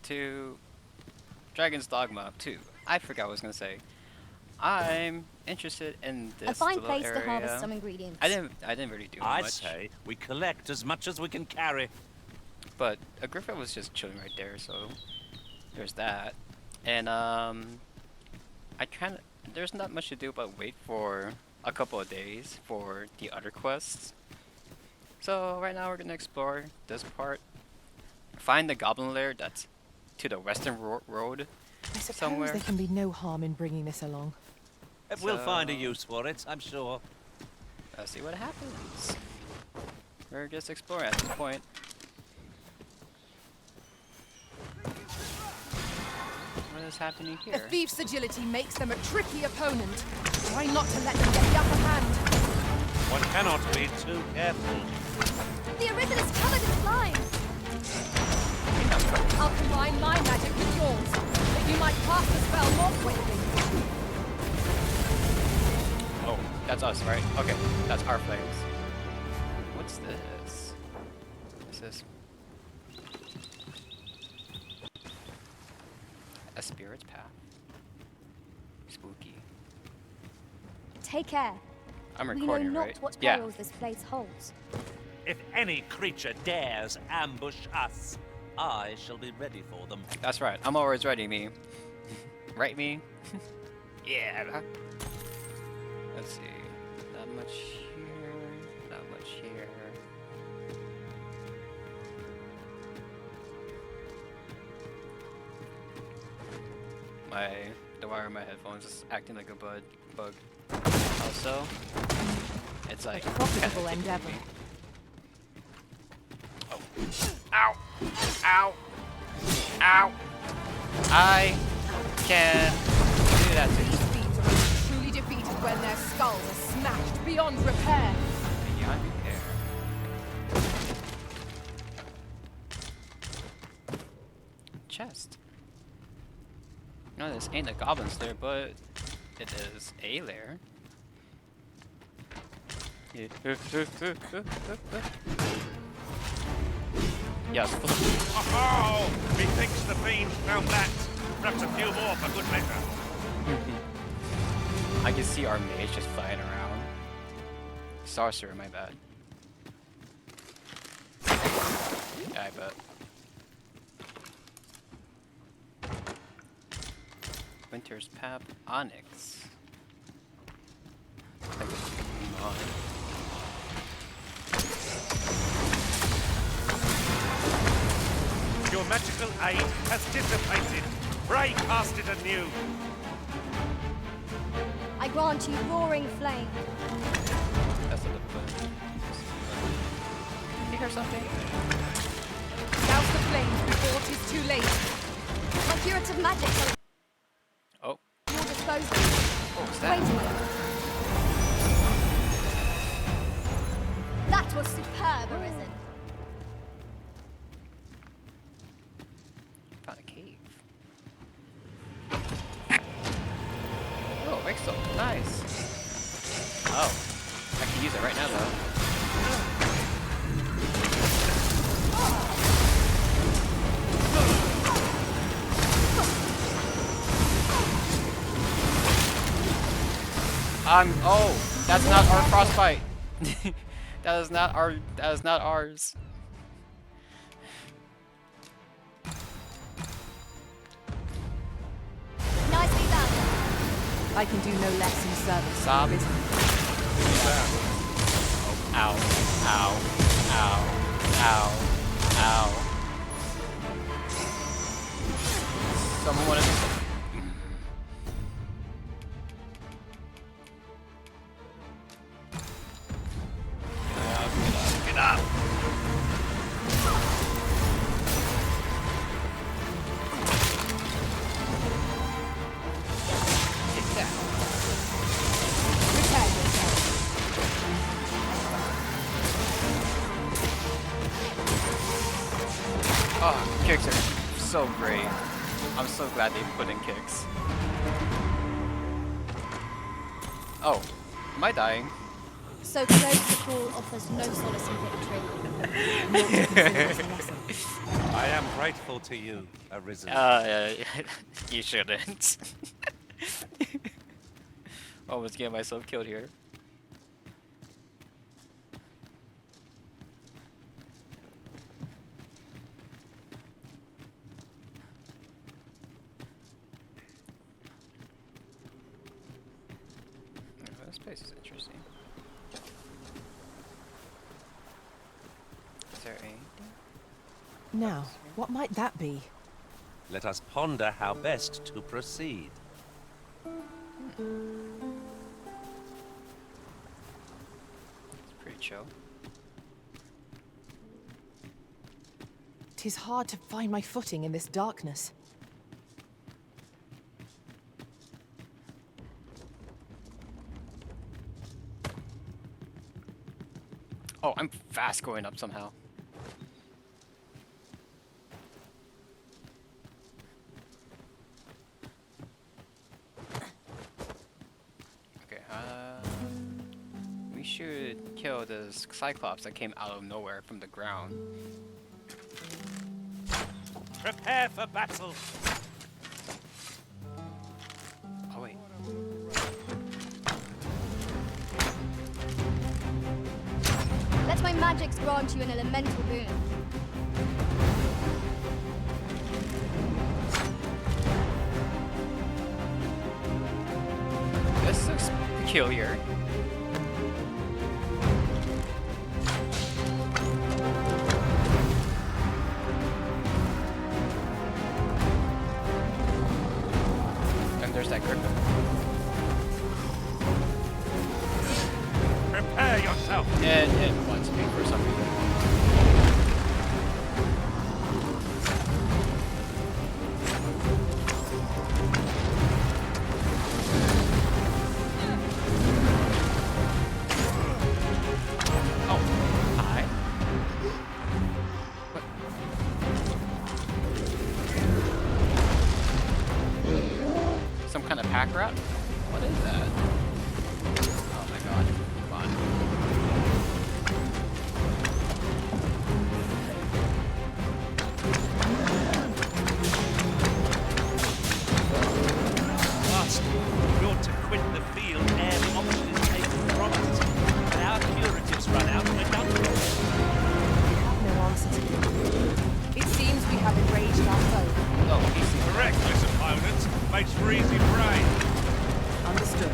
to Dragon's Dogma 2. I forgot what I was gonna say. I'm interested in A this fine little place to harvest area. some ingredients. I didn't really do I much. say we collect as much as we can carry. But a griffin was just chilling right there, so there's that. And I kind of there's not much to do but wait for a couple of days for the other quests. So right now we're gonna explore this part. Find the goblin lair that's to the western road I suppose somewhere. there can be no harm in bringing this along. We'll find a So- use for it, I'm sure. Let's see what happens. We're just exploring at this point. What is happening A here? thief's agility makes them a tricky opponent. Try not to let them get the upper hand. One cannot be too careful. The arisen is covered in slime. I'll combine my magic with yours, that you might cast the spell more quickly. Oh, that's us, right? Okay, that's our flames. What's this? What's this? A spirit's path. Spooky. Take care. I'm We know recording, not right? what Yeah. perils this place holds. If any creature dares ambush us, I shall be ready for them. That's right. I'm always ready, me. Right, me? Yeah. Let's see. Not much here. Not much here. The wire in my headphones is acting like a bug. Also, it's like Profitable kinda endeavor. tickling me. Oh. Ow! Ow! Ow! I can do that to you. These fiends are only truly defeated when their skulls are smashed beyond repair. Beyond repair. Chest. No, this ain't a goblin's lair, but it is a lair. Yes. Oh! Methinks the fiend found that. Perhaps a few more for good measure. I can see our mage just flying around. Sorcerer, my bad. Yeah, I bet. Winter's Pap Onyx. I guess we can move on. Your magical aid has dissipated. Pray cast it anew. I grant you roaring flame. That's a little bit. You hear something? Douse the flames before it is too late. My curative magic will Oh, at your disposal. what was Wait that? a minute. That was superb, Arisen. Found a cave. Oh, Rexel, nice. Oh, I can use it right now though. Oh, that's not our frostbite. That is not our. That is not ours. Nicely done. I can do no less in service. Sob. Arisen. Ow. Ow. Ow. Ow. Ow. Someone wanna do something. Get up. Take that. Prepare yourself. Oh, kicks are so great. I'm so glad they put in kicks. Oh, am I dying? So close the call offers no solace in victory. Not to consider this a lesson. I am grateful to you, Arisen. You shouldn't. Almost getting myself killed here. Oh, this place is interesting. Is there anything? Now, what might that be? Let us ponder how best to proceed. It's pretty chill. 'Tis hard to find my footing in this darkness. Oh, I'm fast going up somehow. Okay, we should kill this Cyclops that came out of nowhere from the ground. Prepare for battle. Oh wait. Let my magics grant you an elemental boon. This looks peculiar. And there's that griffin. Prepare yourself. It wants me for some reason. Oh, hi. What? Some kind of pack rat? What is that? Oh my god. Come on. Master, we ought to quit the field ere the option is taken from us. And our curatives run out, we're done for. We have no answer to give. It seems we have enraged our foe. Oh, he's Reckless opponents makes for easy prey. Understood.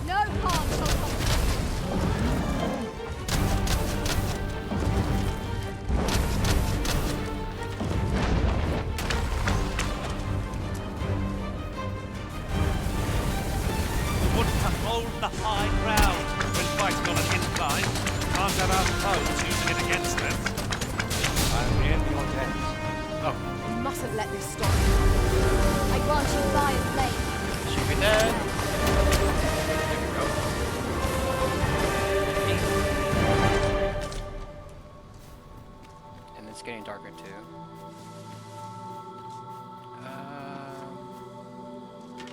No harm shall come. Want to hold the high ground when fighting on an incline. Can't have our foes using it against them. I'm in your debt. Oh, We mustn't let this stop. I grant you fire flame. should be dead. There we go. And it's getting darker too.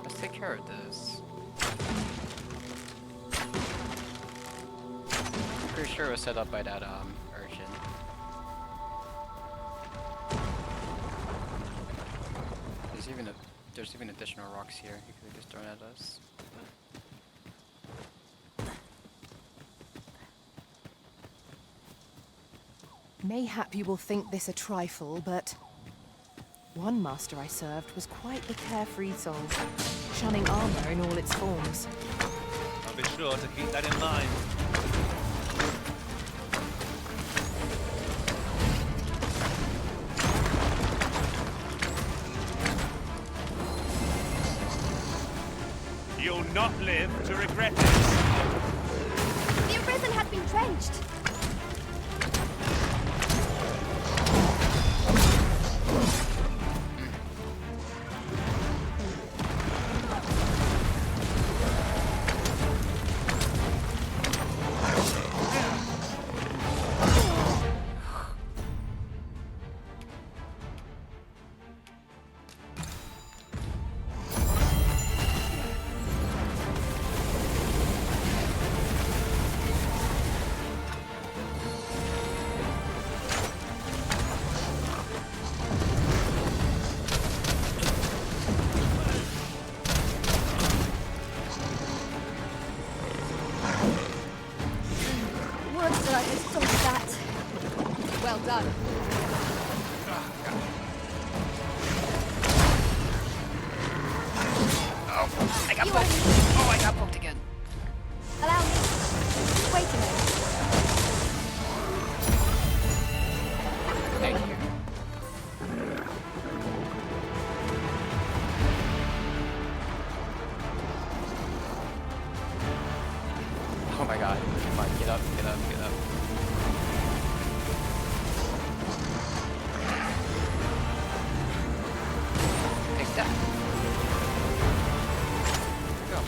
Let's take care of this. Pretty sure it was set up by that urchin. There's even additional rocks here he could have just thrown at us. Mayhap you will think this a trifle, but one master I served was quite the carefree soul, shunning armor in all its forms. I'll be sure to keep that in mind. You'll not live to regret this. The Arisen has been drenched. got You poked! only- Oh, I got poked again. Allow me. Wait a minute. Thank you. Oh my god. Come on, get up, get up, get up. Take that. Go.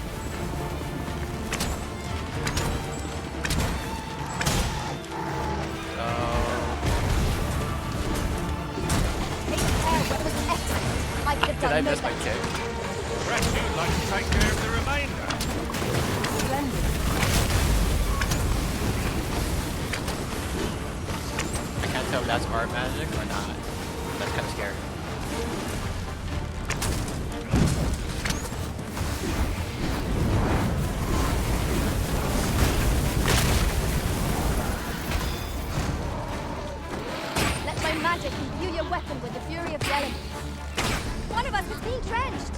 Take care. That was excellent. I could have Did I done no miss my better. kick? Perhaps you'd like to take care of the remainder. Splendid. I can't tell if that's art magic or not. That's kind of scary. Let my magic imbue your weapon with the fury of the elements. One of us is being drenched.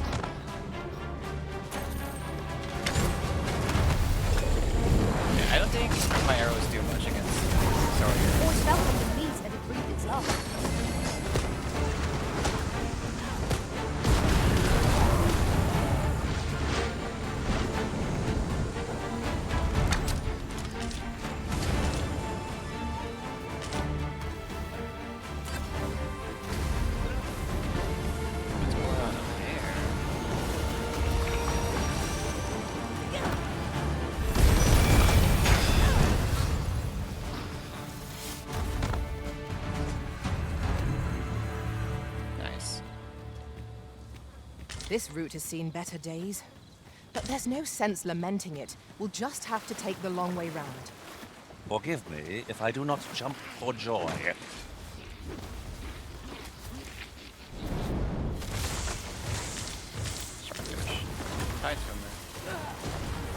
I don't think my arrows do much against Sawyer. Always felt like the beast that had breathed its love. What's going on up there? Nice. This route has seen better days. But there's no sense lamenting it. We'll just have to take the long way round. Forgive me if I do not jump for joy. Sharpish. Tide swimmer.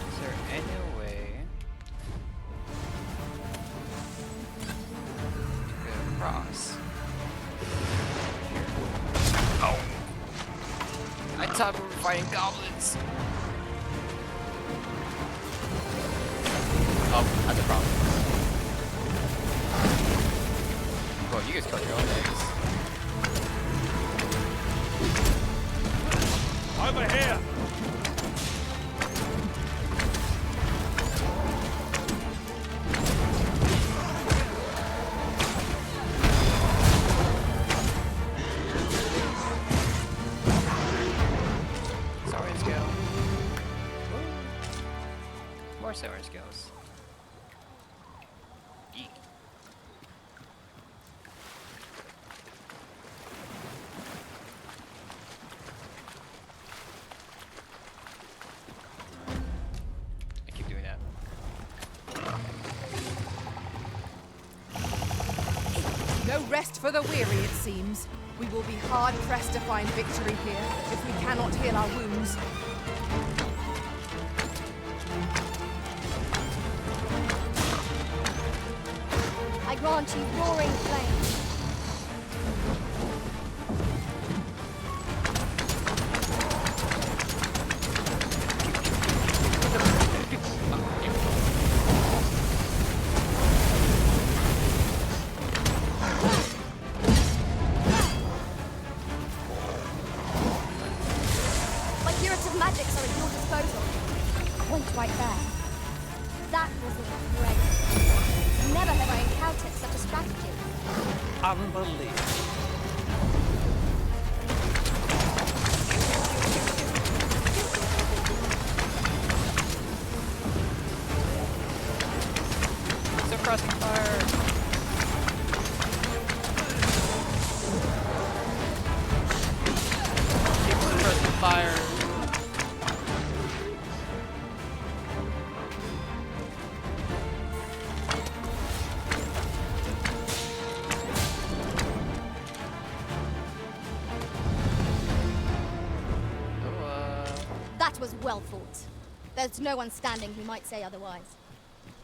Is there any way to get across? Here. Oh! I thought we were fighting goblins! Oh, that's a problem. Well, you guys killed your own eggs. Over here! Sour scale. More sour scales. Eek. I keep doing that. No rest for the weary, it seems. We will be hard-pressed to find victory here if we cannot heal our wounds. I grant you roaring flame. My curative magics are at your disposal. Point right there. That was great. Never have I encountered such a strategy. Unbelievable. Suppressing fire! Keep suppressing fire! That was well fought. There's no one standing who might say otherwise.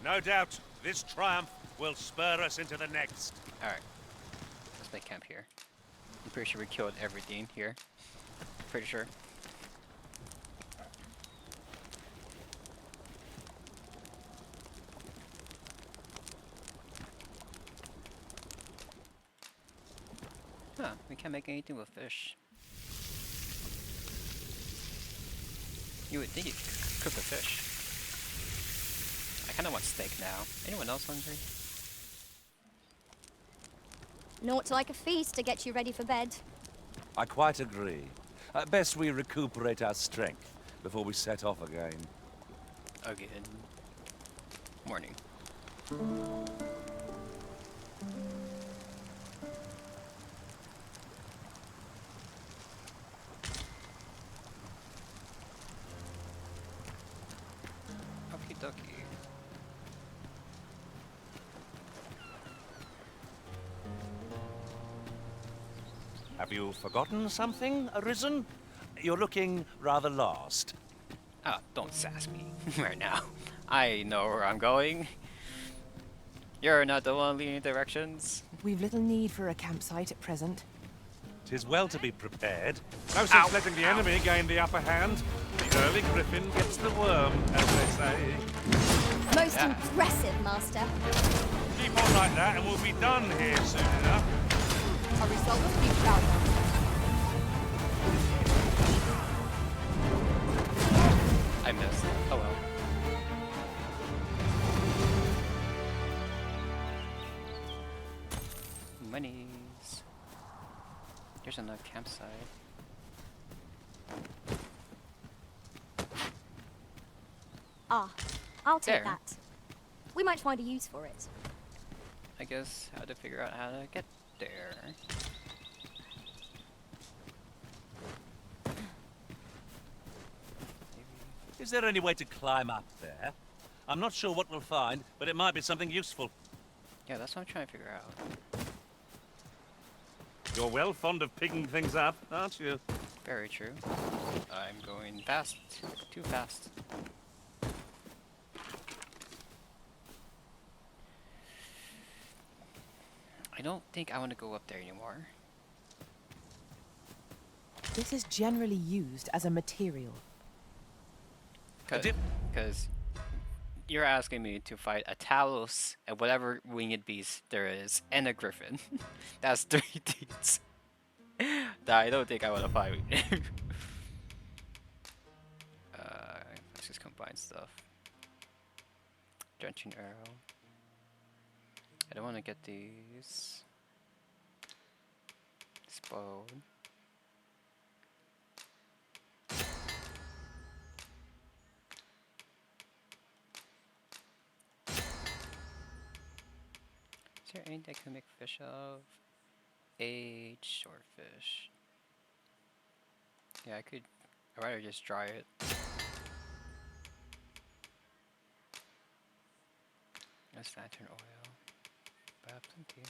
No doubt, this triumph will spur us into the next. Alright. Let's make camp here. I'm pretty sure we killed everything here. Pretty sure. We can't make anything with fish. You would think you could cook a fish. I kinda want steak now. Anyone else hungry? Naught like a feast to get you ready for bed. I quite agree. Best we recuperate our strength before we set off again. Again. Morning. Okie dokie. Have you forgotten something, Arisen? You're looking rather lost. Ah, don't sass me right now. I know where I'm going. You're not the one leading directions. We've little need for a campsite at present. 'Tis well to be prepared. No sense letting the enemy gain the upper hand. The early griffin gets the worm, as they say. Most Yeah. impressive, Master. Keep on like that and we'll be done here soon enough. A result to be proud of. I missed. Oh well. Monies. Here's another campsite. Ah, I'll take There. that. We might find a use for it. I guess I had to figure out how to get there. Maybe. Is there any way to climb up there? I'm not sure what we'll find, but it might be something useful. Yeah, that's what I'm trying to figure out. You're well fond of picking things up, aren't you? Very true. I'm going fast. Too fast. I don't think I want to go up there anymore. This is generally used as a material. Because you're asking me to fight a Talos and whatever winged beast there is, and a griffin. That's 3 things that I don't think I want to fight. Let's just combine stuff. Drenching arrow. I don't want to get these. Explode. Is there anything I can make fish of? Aged swordfish. Yeah, I could. I'd rather just dry it. That's lantern oil. But I have plenty.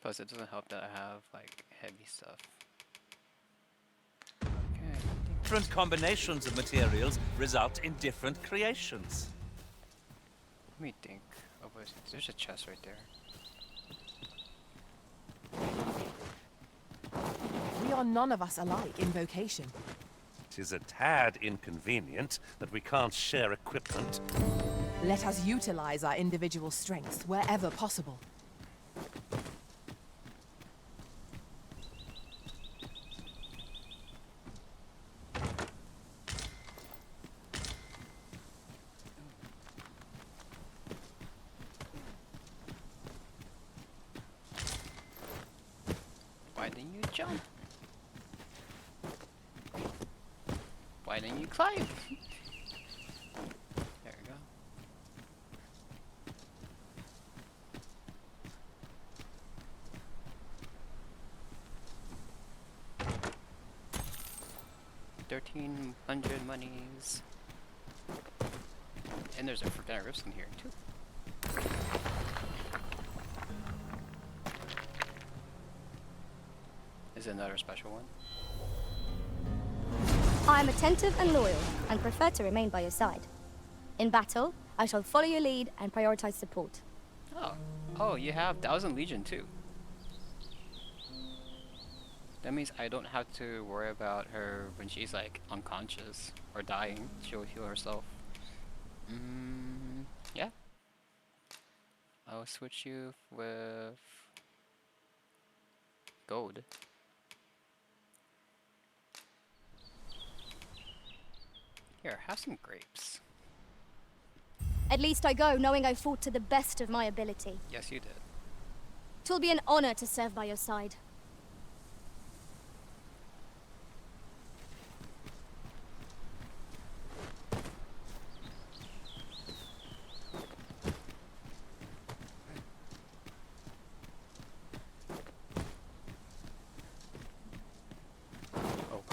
Plus, it doesn't help that I have like heavy stuff. Okay. Different combinations of materials result in different creations. Let me think. Oh, wait, there's a chest right there. We are none of us alike in vocation. 'Tis a tad inconvenient that we can't share equipment. Let us utilize our individual strengths wherever possible. Why didn't you jump? Why didn't you climb? There we go. $1,300 monies. And there's a Forgotten Rifts in here too. Is it another special one? I am attentive and loyal, and prefer to remain by your side. In battle, I shall follow your lead and prioritize support. Oh, you have 1,000 Legion too. That means I don't have to worry about her when she's like unconscious or dying. She'll heal herself. Yeah. I'll switch you with gold. Here, have some grapes. At least I go knowing I fought to the best of my ability. Yes, you did. 'Twill be an honor to serve by your side.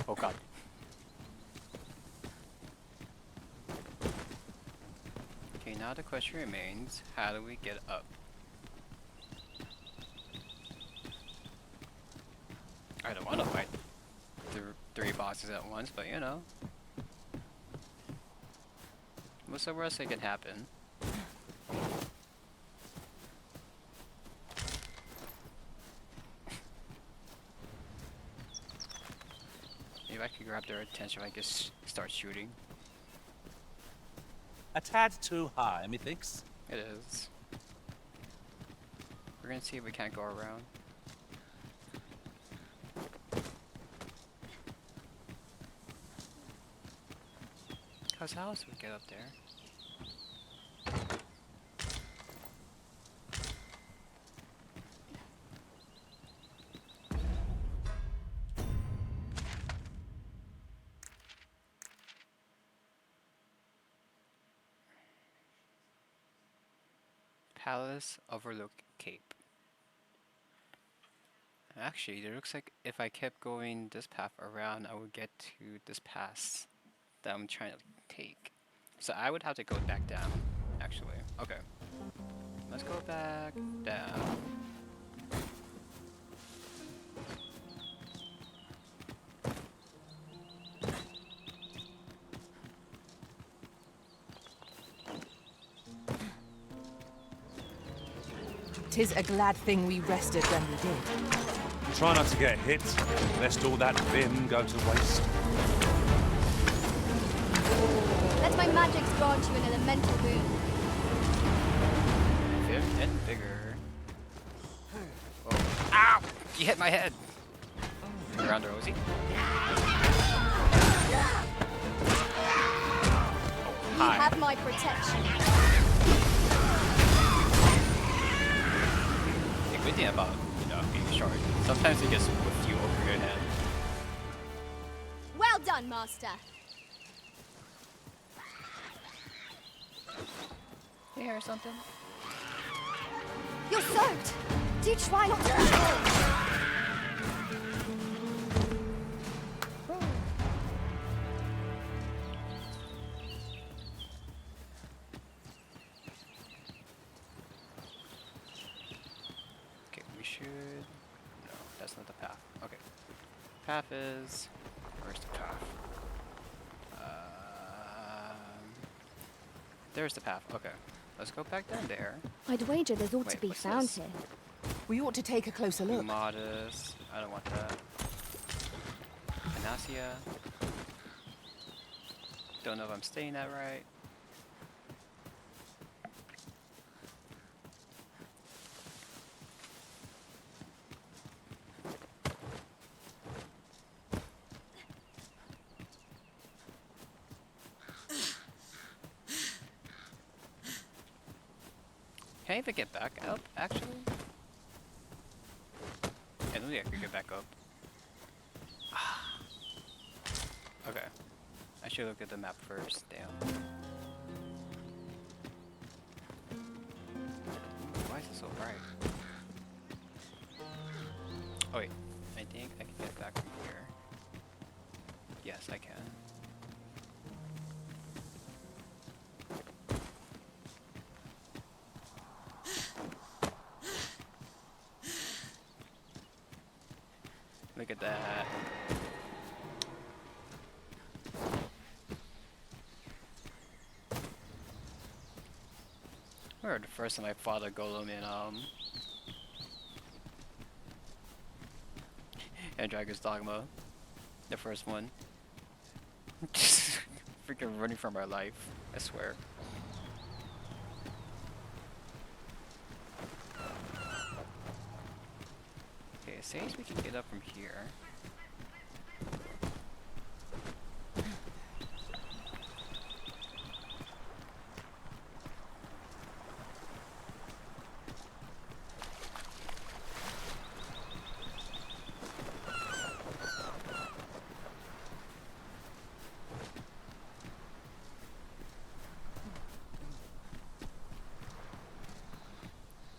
Oh god. Okay, now the question remains, how do we get up? I don't want to fight three bosses at once, but you know. What's the worst that can happen? Maybe I could grab their attention if I just start shooting. A tad too high, methinks. It is. We're gonna see if we can't go around. Cause how else would we get up there? Palace Overlook Cape. Actually, it looks like if I kept going this path around, I would get to this pass that I'm trying to take. So I would have to go back down, actually. Okay. Let's go back down. Tis a glad thing we rested when we did. Try not to get hit, lest all that vim go to waste. Let my magics grant you an elemental boon. Fifth and bigger. Oh. Ow! You hit my head! Around Rosie. You Hi. have my protection. The good thing about, being short, sometimes it just whips you over your head. Well done, Master. You hear something? You're soaked. Do try not to be cold. Okay, we should... No, that's not the path. Okay. Path is... Where's the path? There's the path. Okay. Let's go back down there. I'd wager there's ought to Wait, be what's found this? here. We ought to take a closer look. Modest. I don't want that. Panacea. Don't know if I'm saying that right. Can I even get back up, actually? I don't think I could get back up. Okay. I should look at the map first, damn. Why is it so bright? Oh wait, I think I can get back from here. Yes, I can. Look at that. I remember the first time I fought a golem in and Dragon's Dogma, the first one. Just freaking running from our life, I swear. Okay, it seems we can get up from here.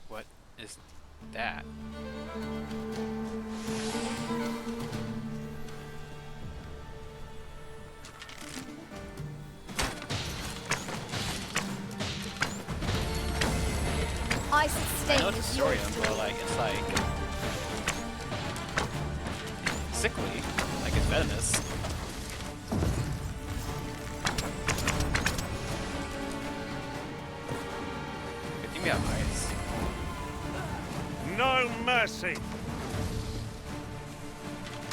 What is that? Ice I know stain it's is thorium, yours to but me. like it's like sickly, like it's venomous. Good thing we have ice. No mercy!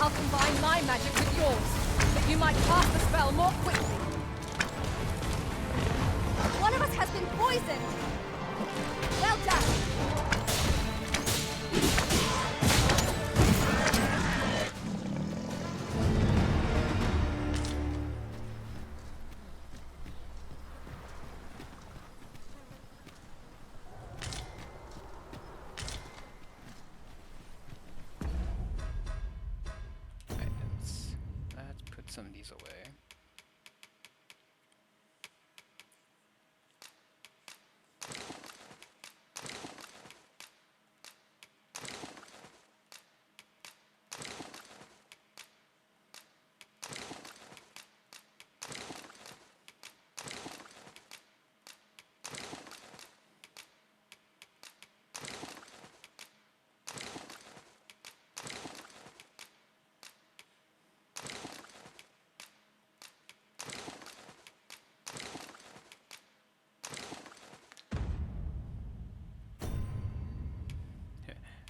I'll combine my magic with yours, but you might cast the spell more quickly. One of us has been poisoned. Well done. Items. Let's put some of these away.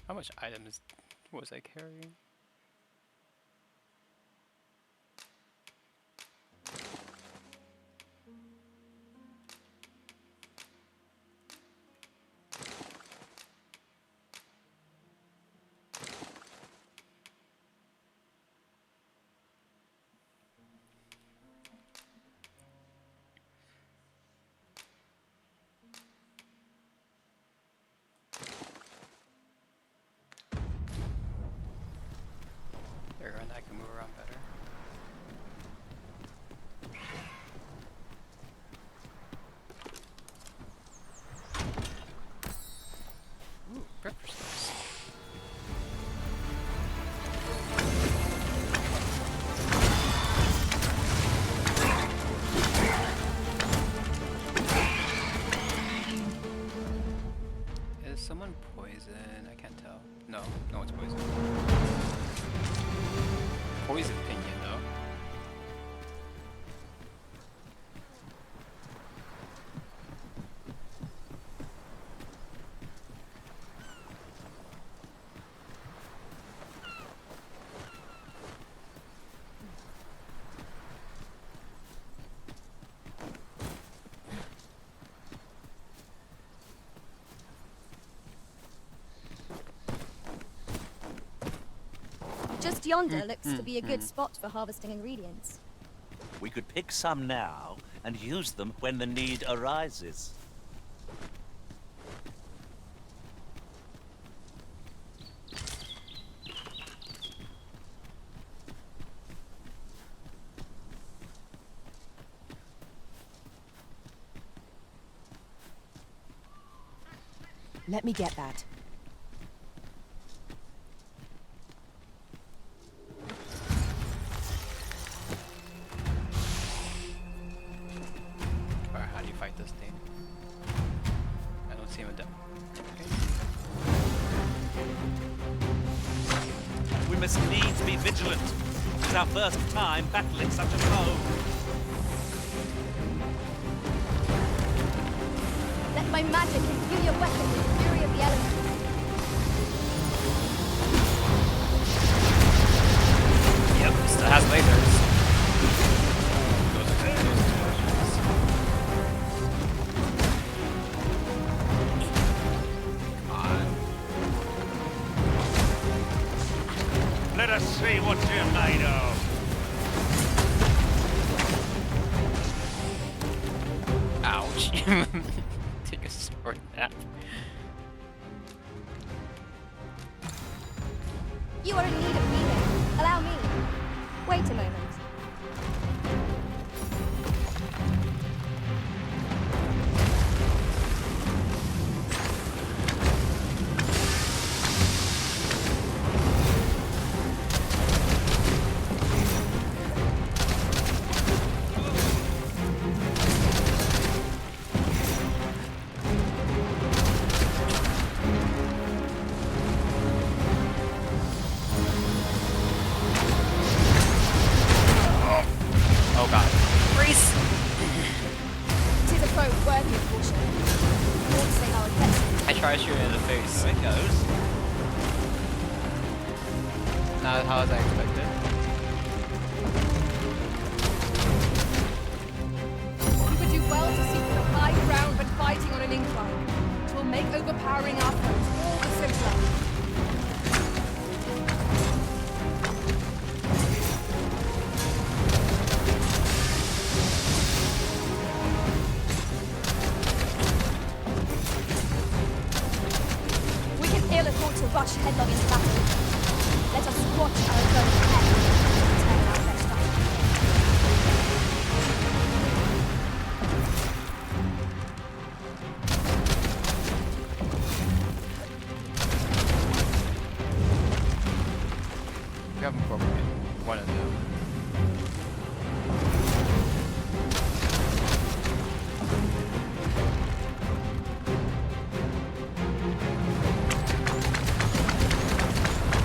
How much items was I carrying? There, and I can move around better. Ooh, breakfast sticks. Is someone poison? I can't tell. No, no one's poison. Poison pinion though. Just yonder looks to be a good spot for harvesting ingredients. We could pick some now and use them when the need arises. Let me get that. Alright, how do you fight this thing? I don't see him adapt. Okay. We must needs be vigilant. It's our first time battling such a foe. Let my magic imbue your weapon with the fury of the elements. Take a short nap. You are in need of healing. Allow me. Wait a moment. Oh god. Reese! It is a foe worthy of caution. I won't say how it gets you. I try to shoot it in the face. There it goes. Not how as I expected. You would do well to seek the high ground when fighting on an incline. It will make overpowering our foes all the simpler. We can ill afford to rush headlong into battle. Let us watch our foes head and turn out their strategy. We haven't broken one of them.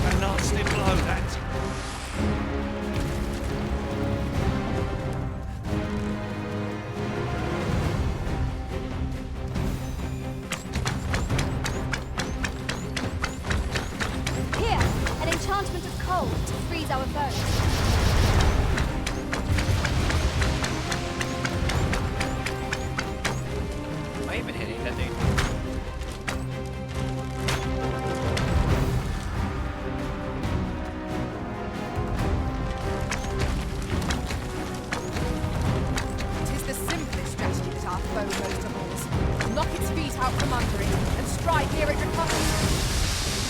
A nasty blow, that. Here, an enchantment of cold to freeze our foes. Am I even hitting that thing? Tis the simplest strategy that our foe knows of all. Knock its feet out from under it and strike ere it recovers.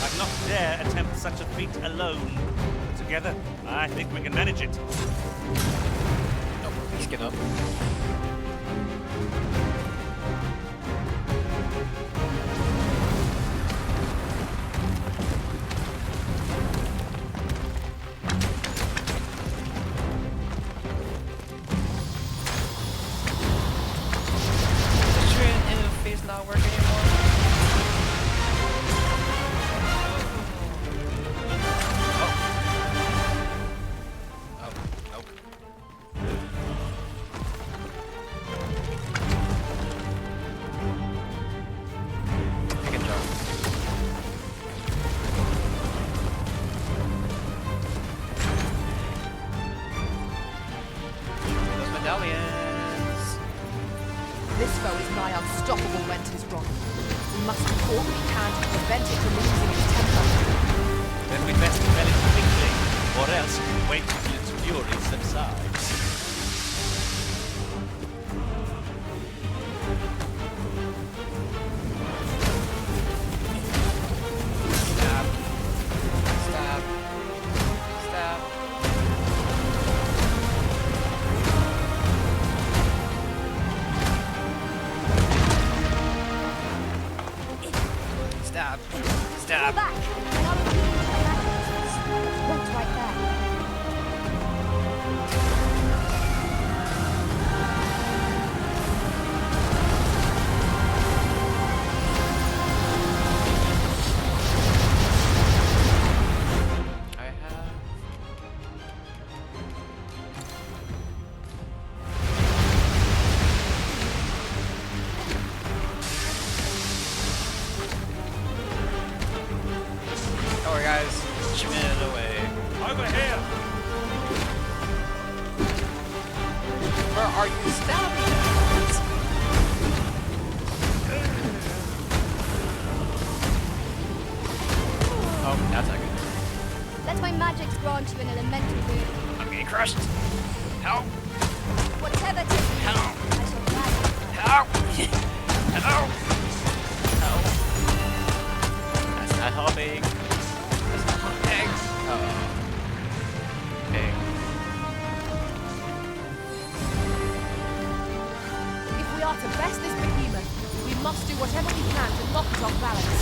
I'd not dare attempt such a feat alone. Together, I think we can manage it. Nope, please get up. Is your interface not working anymore? Oh, nope. I can jump. Those medallions. This foe is nigh unstoppable when 'tis wrong. We must do all we can to prevent it from losing its temper. Then we best repel it quickly, or else wait till its fury subsides. Stab. Stab. Stab. Stab. Fall Stab. back, and I'll repeat my magic. Wait right there. I have. Don't worry, guys. Shooting it away. Over here! Where are you stabbing at? Oh, that's not good. Let my magics grant you an elemental boon. I'm getting crushed. Help! Whatever 'tis you need, Help! I shall gladly. Ow! Ow! Ow! That's not helping. That's not helping. Oh. Okay. If we are to best this behemoth, we must do whatever we can to knock it off balance.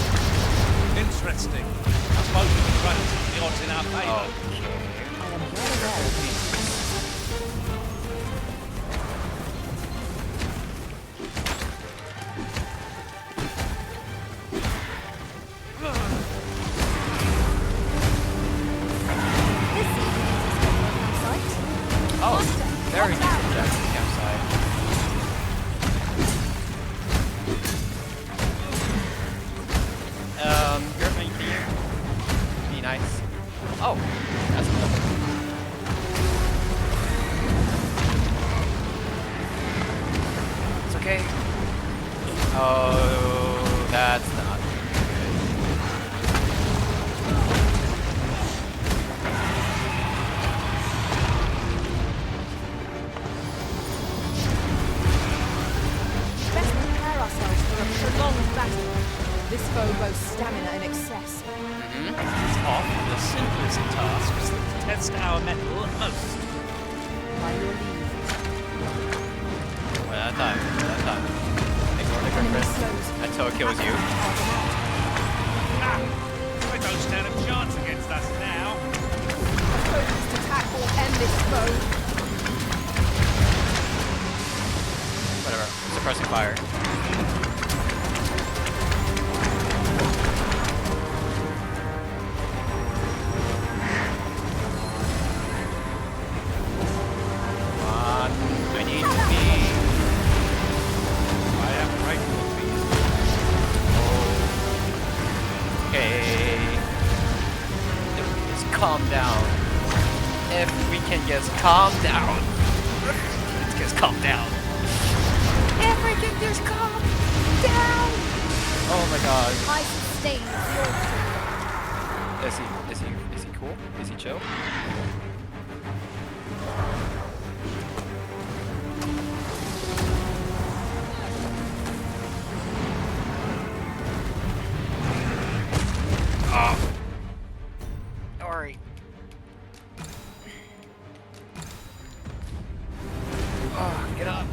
Interesting. I suppose we can try to tip the odds in our favour. Okay. I am well aware of these. This seems to be a campsite. Oh, Master, very watch decent out. Jackson campsite. Griffin, can you be nice? Oh, that's cool. It's okay. Oh, that's not Best prepare ourselves for a prolonged battle. This foe boasts stamina in excess. It's often the simplest tasks that test our mettle most. By your leave, One at a time. One at a time. Ignore the enemy Griffin slows. until it kills you. Ah! They don't stand a chance against us now. Focused attack will end this foe. Whatever. Suppressing fire. Come on. I need to be. I am grateful for you. Okay. Just calm down. If we can just calm down. Let's just calm down. If we can just calm down. Oh my god. I sustain your sword. Is he cool? Is he chill? Oh. Alright. Oh, get up.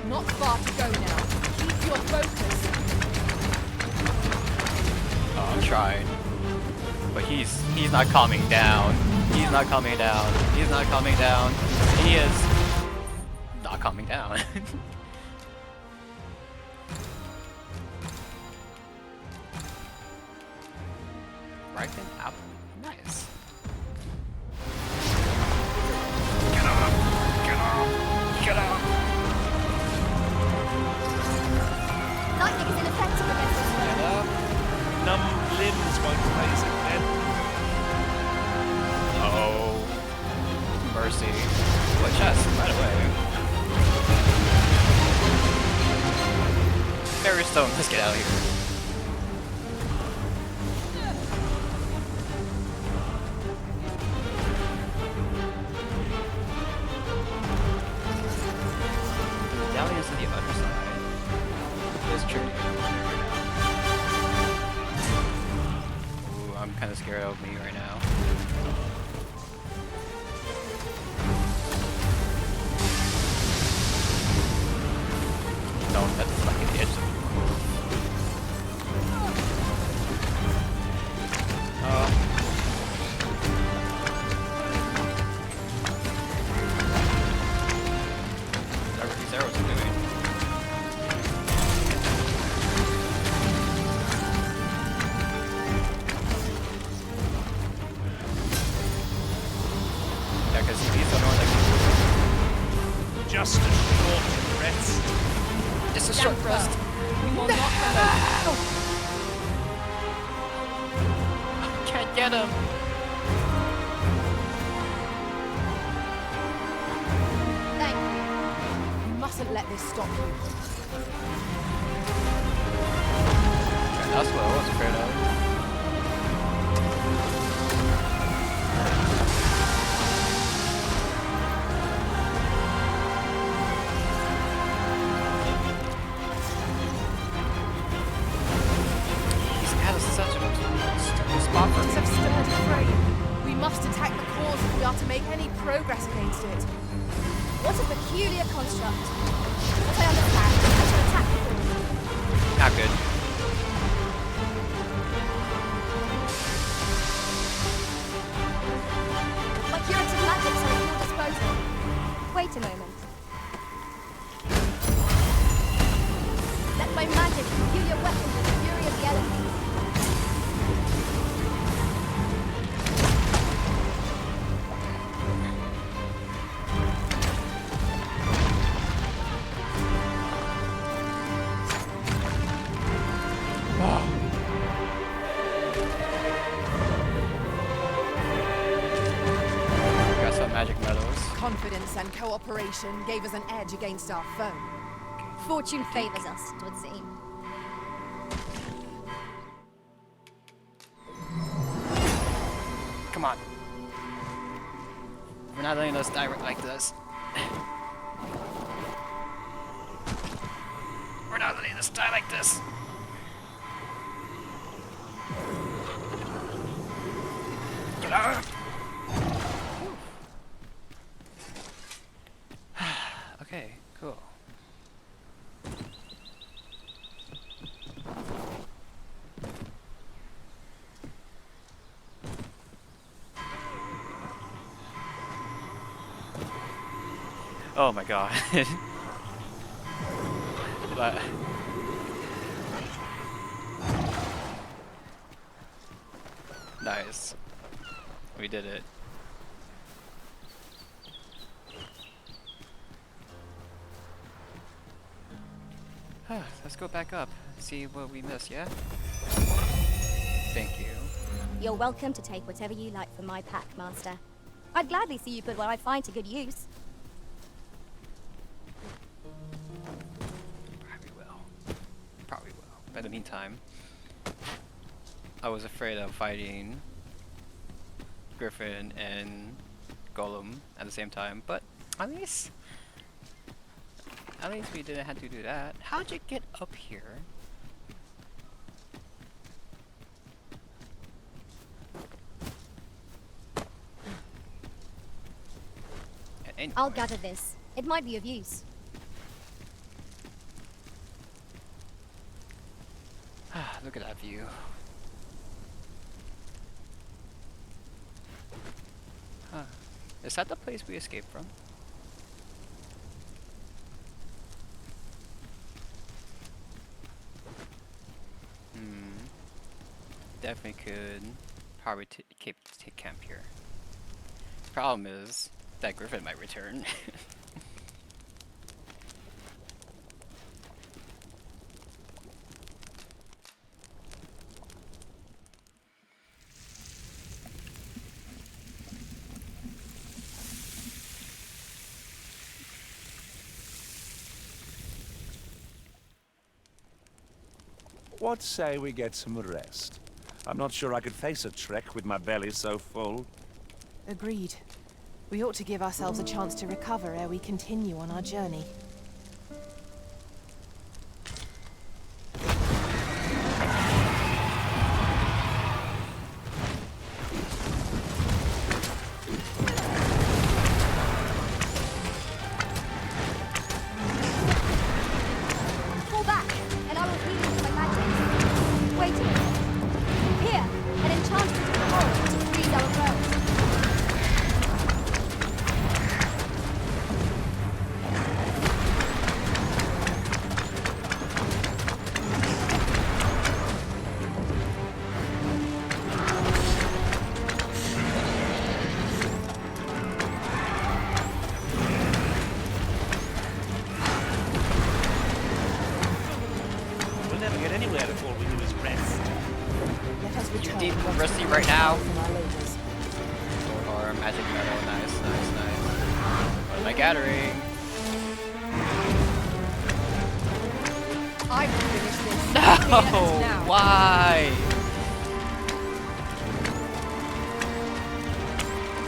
Not far to go now. Keep your focus. Oh, I'm trying. But he's not calming down. He's not calming down. He's not calming down. He is not calming down. Ripen apple. Nice. Get up! Get up! Get up! Lightning is ineffective against this foe. Get up! Numb limbs won't phase it then. Oh. Mercy. What chest, by the way? Fairy Stone, let's get out of here. Medallions to the other side. It's tricky. Ooh, I'm kind of scared of me right now. No, that's fucking edge. Whatever these arrows are doing. Yeah, because he's the one that Just a short rest. It's a short rest. We will not allow. Can't get him. Thank you. You mustn't let this stop you. That's what I was afraid of. Spartans have stirred the frame. We must attack the cause if we are to make any progress against it. What a peculiar construct. But I understand. I shall attack the cause. Not good. My curative magics are at your disposal. Wait a moment. Let my magic imbue your weapon with the fury of the elements. Got some magic medals. Confidence and cooperation gave us an edge against our foe. Fortune favors us, it would seem. Come on. We're not letting us die like this. We're not letting us die like this. Get out. Okay, cool. Oh my god. But nice. We did it. Let's go back up. See what we missed, yeah? Thank you. You're welcome to take whatever you like from my pack, Master. I'd gladly see you put what I find to good use. Probably will. Probably will. But in the meantime, I was afraid of fighting Griffin and Golem at the same time, but at least we didn't have to do that. How'd you get up here? Anyway. I'll gather this. It might be of use. Look at that view. Huh. Is that the place we escaped from? Definitely could probably take camp here. Problem is that Griffin might return. What say we get some rest? I'm not sure I could face a trek with my belly so full. Agreed. We ought to give ourselves a chance to recover ere we continue on our journey. Fall back, and I will heal you with my magic. Wait a minute. Here, an enchantment of the forest to freeze our foes. We'll never get anywhere if all we do is rest. Let us You return deep once rusty we've right now. recovered from our labors. Or magic metal, nice. What am I gathering? I will finish this. No! Here and now. Why?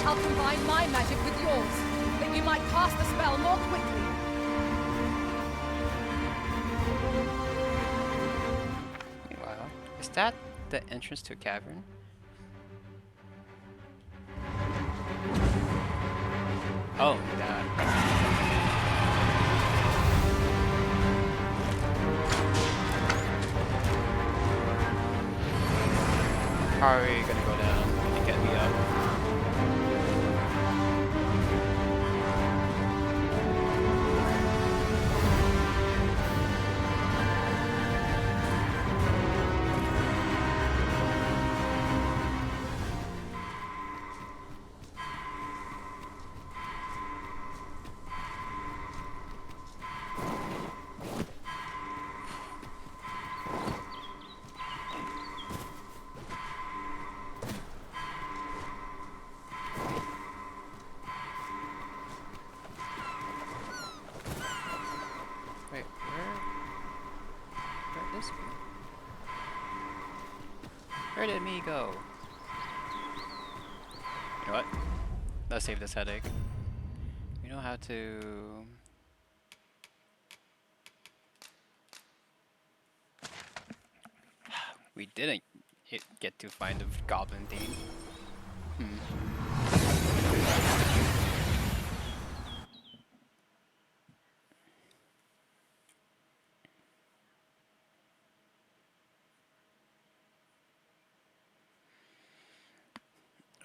I'll combine my magic with yours, that you might cast the spell more quickly. Meanwhile, is that the entrance to a cavern? Oh, God. How are you gonna go down and get me up? Wait, where this way? Where did me go? You know what? Let's save this headache. We know how to... We didn't get to find the goblin theme.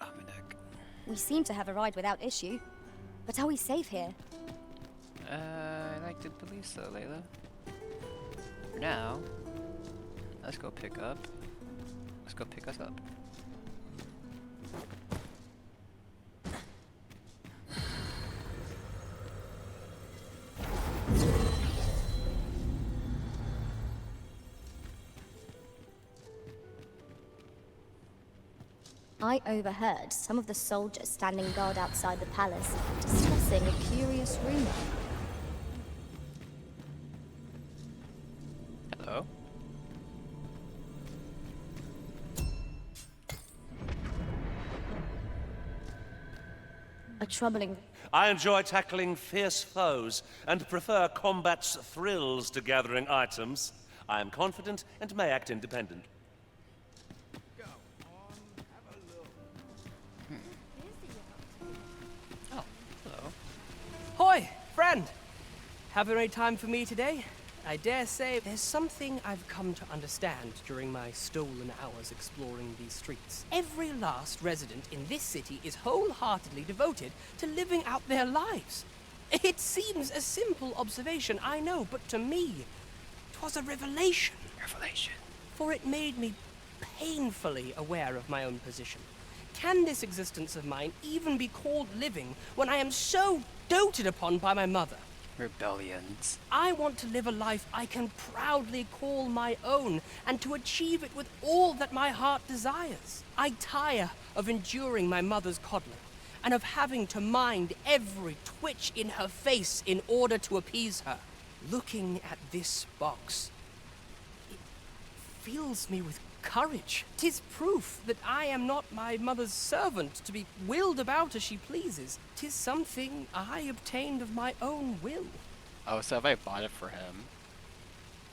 Oh, my neck. We seem to have arrived without issue. But are we safe here? I like to believe so, Layla. For now, let's go pick up. Let's go pick us up. I overheard some of the soldiers standing guard outside the palace discussing a curious rumor. Hello? A troubling... I enjoy tackling fierce foes and prefer combat's thrills to gathering items. I am confident and may act independent. Oh, hello. Hoy, friend! Have any time for me today? I dare say there's something I've come to understand during my stolen hours exploring these streets. Every last resident in this city is wholeheartedly devoted to living out their lives. It seems a simple observation, I know, but to me, 'twas a revelation. Revelation. For it made me painfully aware of my own position. Can this existence of mine even be called living when I am so doted upon by my mother? Rebellions. I want to live a life I can proudly call my own, and to achieve it with all that my heart desires. I tire of enduring my mother's coddling, and of having to mind every twitch in her face in order to appease her. Looking at this box, it fills me with courage. 'Tis proof that I am not my mother's servant to be willed about as she pleases. 'Tis something I obtained of my own will. Oh, so if I bought it for him.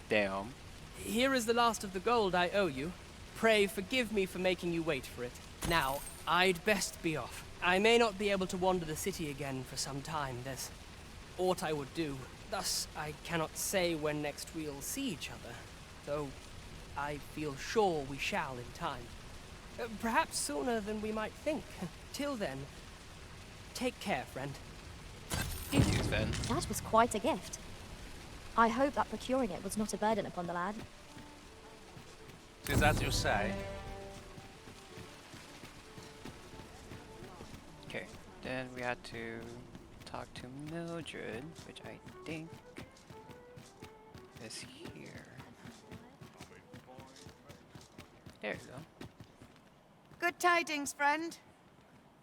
Damn. Here is the last of the gold I owe you. Pray forgive me for making you wait for it. Now, I'd best be off. I may not be able to wander the city again for some time. There's aught I would do. Thus, I cannot say when next we'll see each other, though I feel sure we shall in time. Perhaps sooner than we might think. Till then, take care, friend. You too, Sven. That was quite a gift. I hope that procuring it was not a burden upon the lad. 'Tis as you say. Okay, then we had to talk to Mildred, which I think is here. There you go. Good tidings, friend.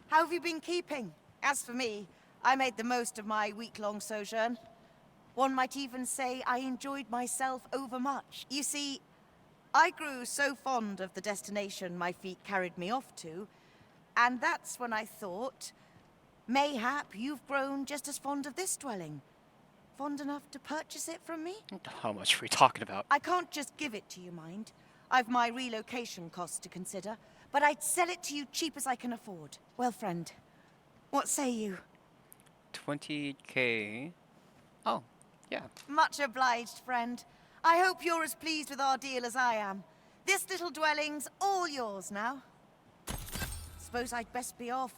How have you been keeping? As for me, I made the most of my week-long sojourn. One might even say I enjoyed myself overmuch. You see, I grew so fond of the destination my feet carried me off to, and that's when I thought, mayhap you've grown just as fond of this dwelling. Fond enough to purchase it from me? How much are we talking about? I can't just give it to you, mind. I've my relocation costs to consider, but I'd sell it to you cheap as I can afford. Well, friend, what say you? 20k. Oh, yeah. Much obliged, friend. I hope you're as pleased with our deal as I am. This little dwelling's all yours now. Suppose I'd best be off.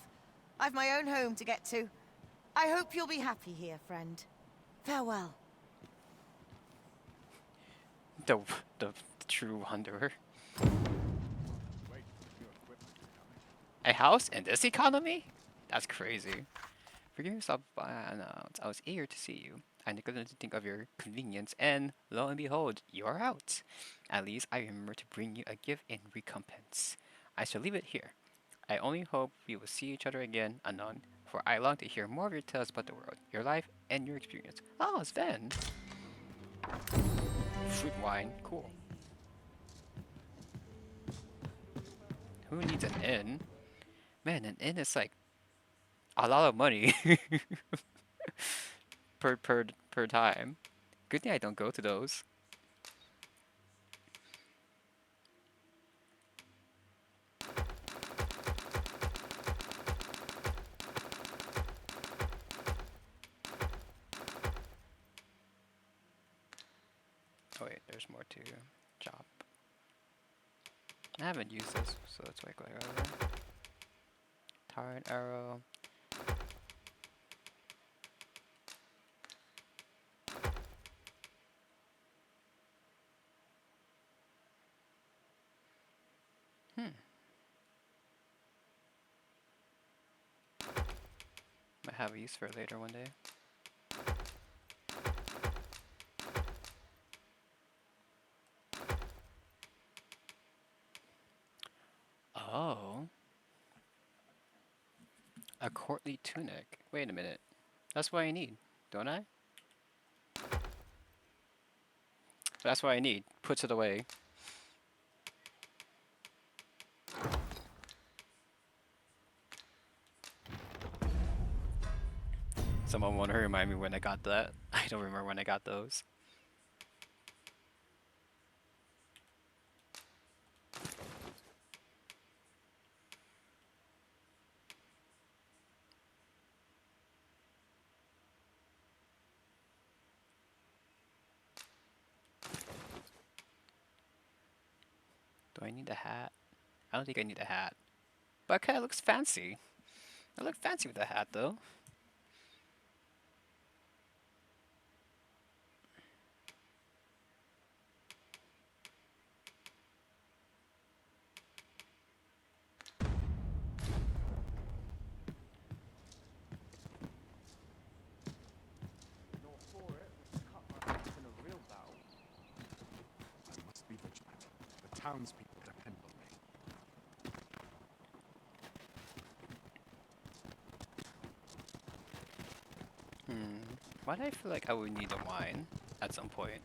I've my own home to get to. I hope you'll be happy here, friend. Farewell. The the true wanderer. A house in this economy? That's crazy. Forgive yourself by I was eager to see you. I neglected to think of your convenience, and lo and behold, you are out. At least I remember to bring you a gift in recompense. I shall leave it here. I only hope we will see each other again anon, for I long to hear more of your tales about the world, your life, and your experience. Oh, Sven! Fruit wine, cool. Who needs an inn? Man, an inn is like a lot of money per time. Good thing I don't go to those. Oh wait, there's more to chop. I haven't used this, so let's wait over. Tarred arrow. Might have a use for it later one day. Oh. A courtly tunic. Wait a minute. That's what I need, don't I? That's what I need. Puts it away. Someone want to remind me when I got that. I don't remember when I got those. Do I need a hat? I don't think I need a hat. But it kind of looks fancy. I look fancy with a hat though. Townspeople depend on me. Why do I feel like I would need a wine at some point?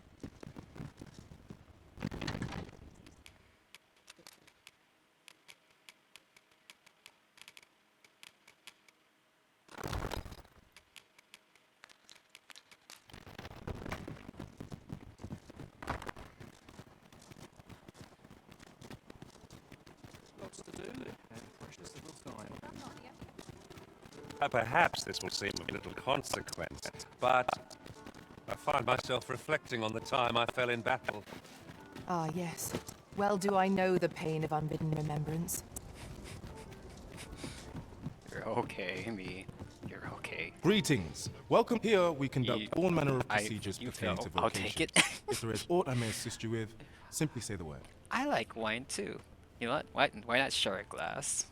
Perhaps this will seem a little consequence, but I find myself reflecting on the time I fell in battle. Ah, yes. Well do I know the pain of unbidden remembrance. You're okay, me. You're okay. Greetings. Welcome. Here we conduct You- all manner of procedures you pertaining fell. to I'll vocation. take it. If there is aught I may assist you with, simply say the word. I like wine too. You know what? Why not share a glass?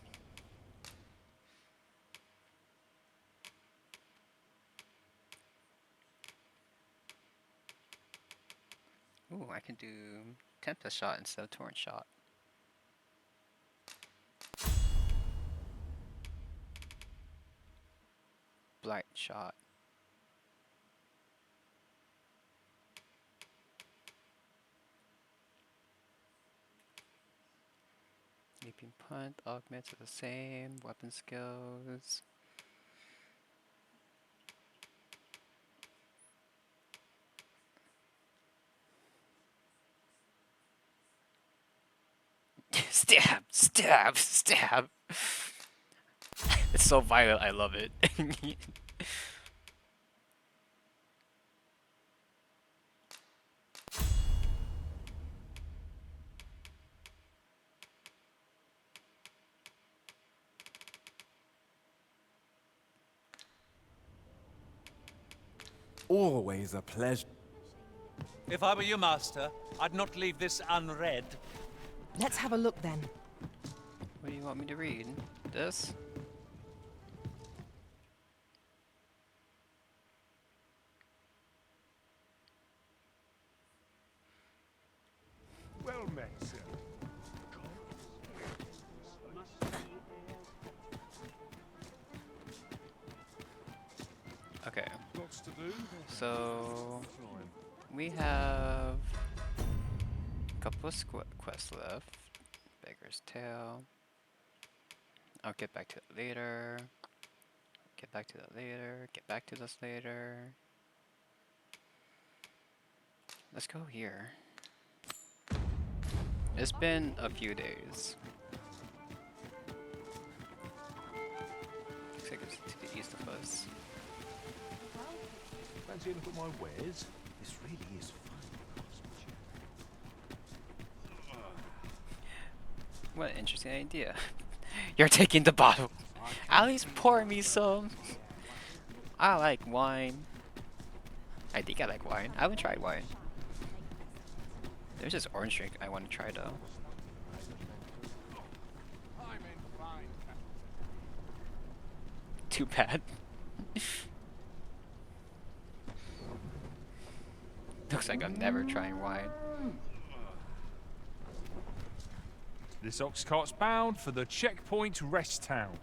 Ooh, I can do Tempest shot instead of Torrent shot. Blight shot. Leaping punt augments are the same. Weapon skills. Stab! Stab! Stab! It's so violent, I love it. always a pleasure. If I were your master, I'd not leave this unread. Let's have a look then. What do you want me to read? This? Well met, sir. Okay. Lots to do. So we have a couple of quests left. Beggar's Tale. I'll get back to it later. Get back to that later. Get back to this later. Let's go here. It's been a few days. Looks like it's to the east of us. Fancy a look at my wares? This really is fun. What an interesting idea. You're taking the bottle. At least pour me some. I like wine. I think I like wine. I haven't tried wine. There's this orange drink I want to try though. Too bad. Looks like I'm never trying wine. This ox cart's bound for the checkpoint rest town.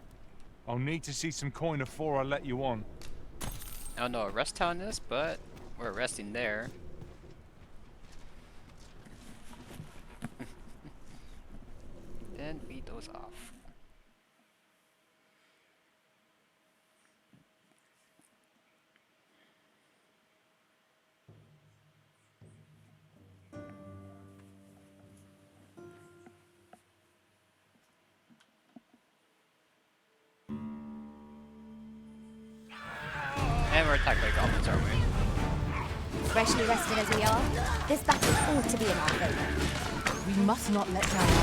I'll need to see some coin before I let you on. I don't know what rest town is, but we're resting there. Then feed those off. And we're attacked by goblins, aren't we? Freshly rested as we are, this battle ought to be in our favor. We must not let down our guard.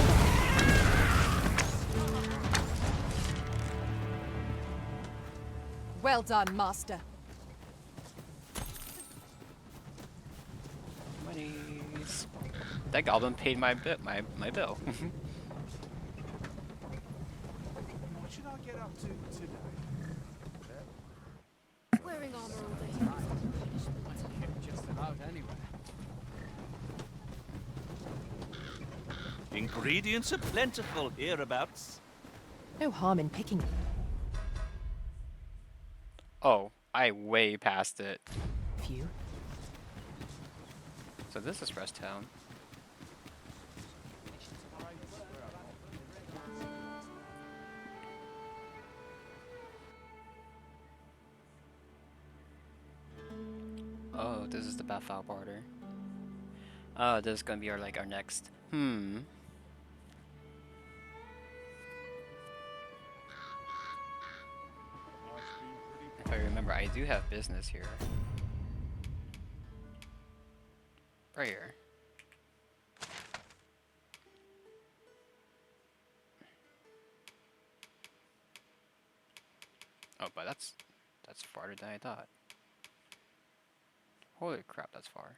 Well done, Master. Monies. That goblin paid my bill. My bill. What should I get up to today? Wearing armor all day. Just about anywhere. Ingredients are plentiful hereabouts. No harm in picking them. Oh, I way past it. Few. So this is Rest Town. Oh, this is the Bathal border. Oh, this is gonna be our next. If I remember, I do have business here. Right here. Oh, but that's farther than I thought. Holy crap, that's far.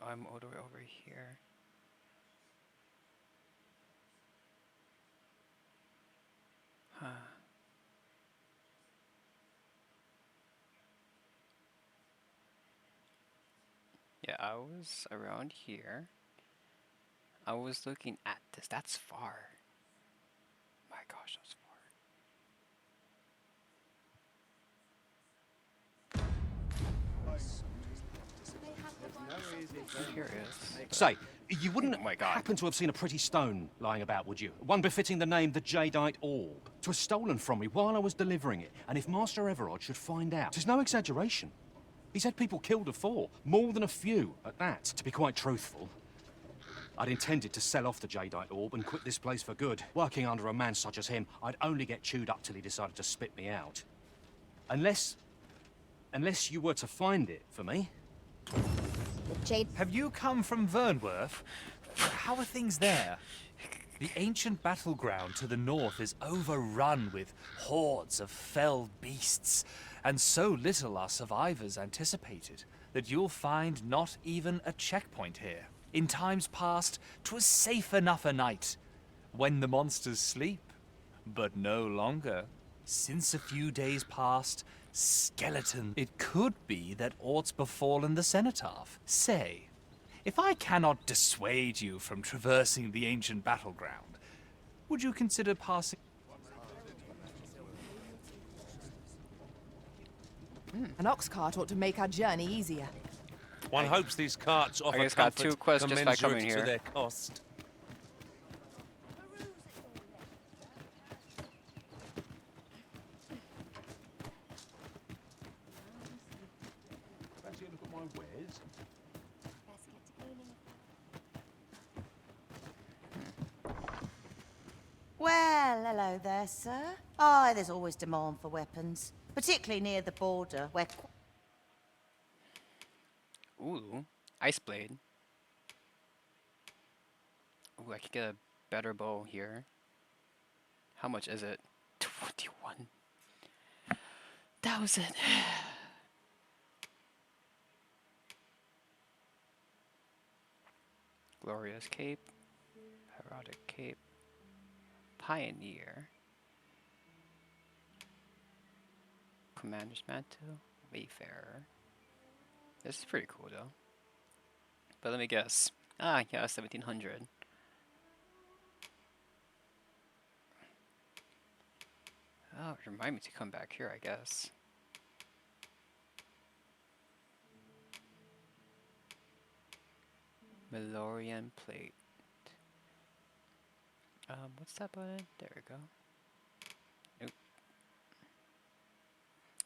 I'm all the way over here. Huh. Yeah, I was around here. I was looking at this. That's far. My gosh, that's far. I'm curious. Say, you wouldn't Oh my God. happen to have seen a pretty stone lying about, would you? One befitting the name the Jadeite Orb. 'Twas stolen from me while I was delivering it, and if Master Everard should find out, 'tis no exaggeration. He's had people killed afore, more than a few at that. To be quite truthful, I'd intended to sell off the Jadeite Orb and quit this place for good. Working under a man such as him, I'd only get chewed up till he decided to spit me out. Unless you were to find it for me. Jade, Have you come from Vernworth? How are things there? The ancient battleground to the north is overrun with hordes of fell beasts, and so little are survivors anticipated that you'll find not even a checkpoint here. In times past, 'twas safe enough a night, when the monsters sleep, but no longer. Since a few days past, skeleton, it could be that aught's befallen the cenotaph. Say, if I cannot dissuade you from traversing the ancient battleground, would you consider passing? An ox cart ought to make our journey easier. One hopes these carts offer just got comfort 2 quests just by coming commensurate here. to their cost. Fancy a look at my wares? Well, hello there, sir. Oh, there's always demand for weapons, particularly near the border, where... Ooh, Ice Blade. Ooh, I could get a better bow here. How much is it? 21,000. Glorious Cape. Erotic Cape. Pioneer. Commander's Mantle. Wayfarer. This is pretty cool though. But let me guess. Ah, yeah, 1700. Oh, remind me to come back here, I guess. Melorian plate. What's that button? There we go. Nope.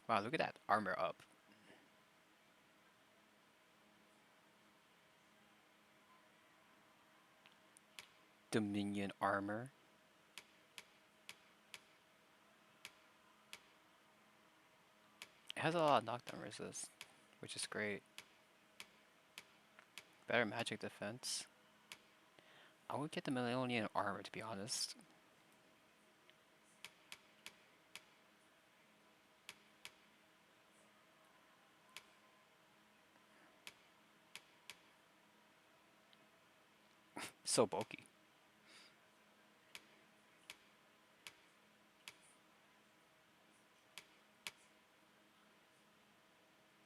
Wow, look at that armor up. Dominion armor. It has a lot of knockdown resist, which is great. Better magic defense. I would get the Millennium armor, to be honest. So bulky.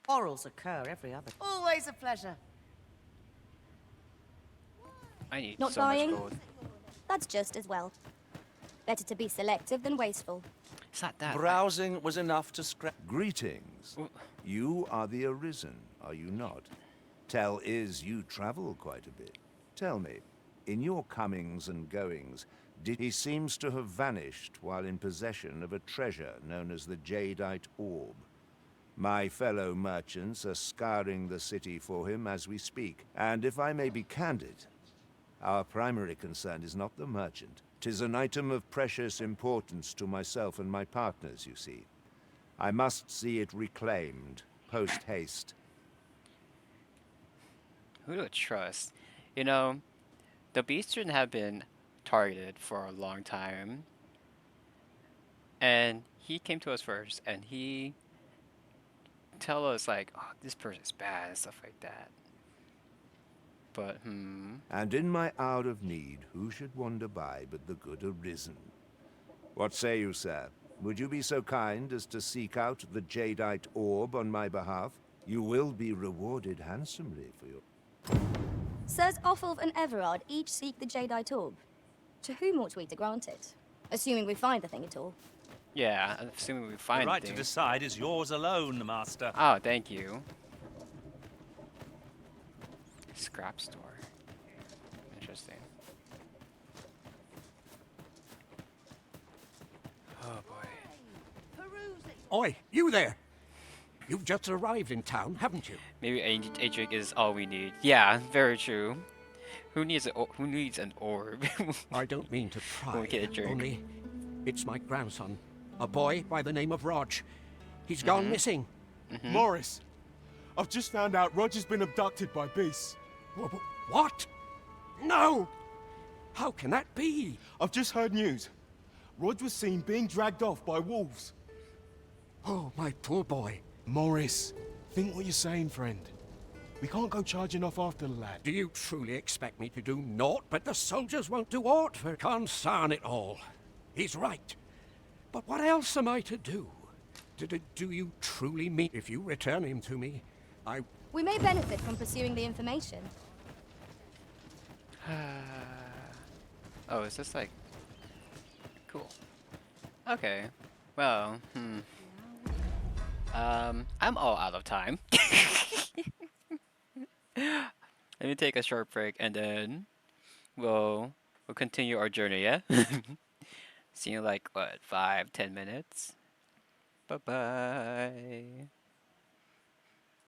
Quarrels occur every other... Always a pleasure. I need Not so buying? much gold. That's just as well. Better to be selective than wasteful. It's not that. Browsing was enough to scrap. Greetings. You are the Arisen, are you not? Tell is you travel quite a bit. Tell me, in your comings and goings, he seems to have vanished while in possession of a treasure known as the Jadeite Orb. My fellow merchants are scouring the city for him as we speak, and if I may be candid, our primary concern is not the merchant. 'Tis an item of precious importance to myself and my partners, you see. I must see it reclaimed, post-haste. Who to trust? You know, the Beastren have been targeted for a long time. And he came to us first, and he tell us like, oh, this person's bad and stuff like that. But, And in my hour of need, who should wander by but the good Arisen? What say you, sir? Would you be so kind as to seek out the Jadeite Orb on my behalf? You will be rewarded handsomely for your... Sirs Offulf and Everard each seek the Jadeite Orb. To whom ought we to grant it? Assuming we find the thing at all. yeah, assuming we find The right to things. decide is yours alone, Master. Oh, thank you. Scrap store. Interesting. Oh boy. Oi, you there! You've just arrived in town, haven't you? Maybe Adric is all we need. Yeah, very true. Who needs an orb? I don't mean to pry. We'll get a drink. Only, it's my grandson, a boy by the name of Rog. He's gone missing. Morris, I've just found out Roger's been abducted by beasts. What? No! How can that be? I've just heard news. Rog was seen being dragged off by wolves. Oh, my poor boy. Morris, think what you're saying, friend. We can't go charging off after the lad. Do you truly expect me to do naught? But the soldiers won't do aught for concern it all. He's right. But what else am I to do? Do you truly mean if you return him to me, We may benefit from pursuing the information. Oh, is this like... Cool. Okay. Well, I'm all out of time. Let me take a short break and then we'll continue our journey, yeah? See you in like, what, 5-10 minutes? Bye-bye.